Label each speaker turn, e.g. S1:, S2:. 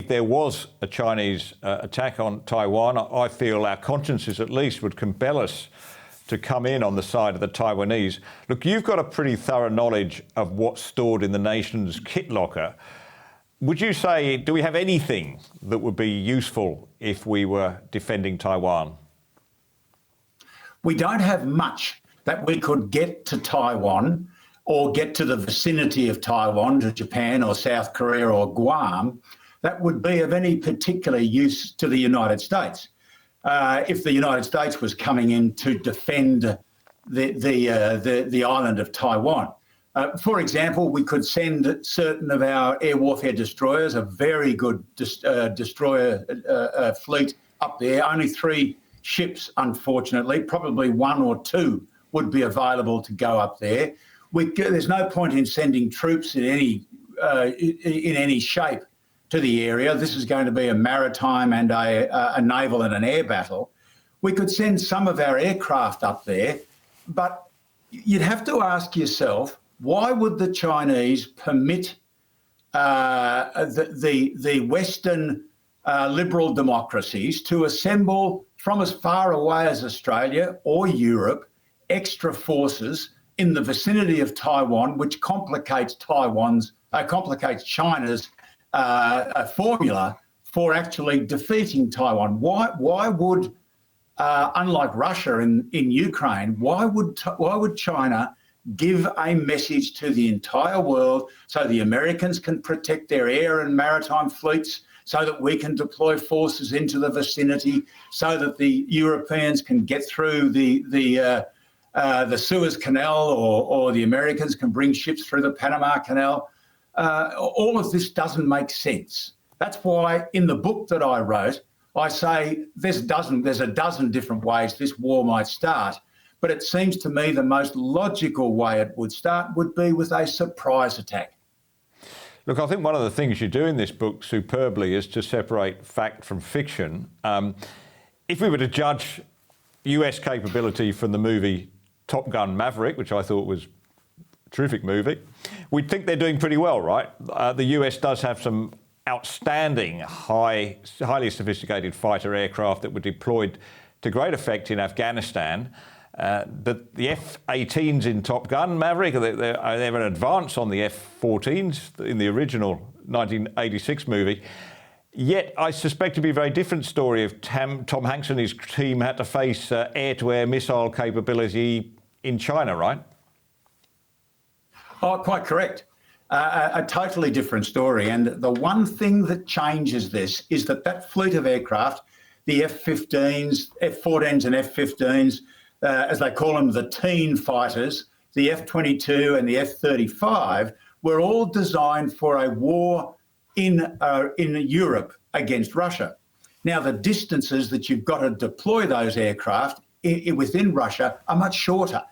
S1: there was a Chinese attack on Taiwan, I feel our consciences at least would compel us to come in on the side of the Taiwanese. Look, you've got a pretty thorough knowledge of what's stored in the nation's kit locker. Would you say, do we have anything that would be useful if we were defending Taiwan?
S2: We don't have much that we could get to Taiwan or get to the vicinity of Taiwan, to Japan or South Korea or Guam, that would be of any particular use to the United States. If the United States was coming in to defend the island of Taiwan. For example, we could send certain of our air warfare destroyers, a very good destroyer fleet up there. Only 3 ships, unfortunately, probably 1 or 2 would be available to go up there. There's no point in sending troops in any shape to the area. This is going to be a maritime and a naval and an air battle. We could send some of our aircraft up there, but you'd have to ask yourself, why would the Chinese permit the Western liberal democracies to assemble from as far away as Australia or Europe extra forces in the vicinity of Taiwan, which complicates China's formula for actually defeating Taiwan? Why would, unlike Russia in Ukraine, why would China give a message to the entire world so the Americans can protect their air and maritime fleets, so that we can deploy forces into the vicinity, so that the Europeans can get through the Suez Canal, or the Americans can bring ships through the Panama Canal? All of this doesn't make sense. That's why in the book that I wrote, I say there's a dozen different ways this war might start. But it seems to me the most logical way it would start would be with a surprise attack.
S1: Look, I think one of the things you do in this book superbly is to separate fact from fiction. If we were to judge US capability from the movie Top Gun Maverick, which I thought was a terrific movie, we'd think they're doing pretty well, right? The US does have some outstanding, highly sophisticated fighter aircraft that were deployed to great effect in Afghanistan. But the F-18s in Top Gun Maverick, they're an advance on the F-14s in the original 1986 movie. Yet I suspect it'd be a very different story if Tom Hanks and his team had to face air-to-air missile capability in China, right?
S2: Oh, quite correct. A totally different story. And the one thing that changes this is that fleet of aircraft, the F-15s, F-14s and F-15s, as they call them, the teen fighters, the F-22 and the F-35, were all designed for a war in Europe against Russia. Now, the distances that you've got to deploy those aircraft within Russia are much shorter.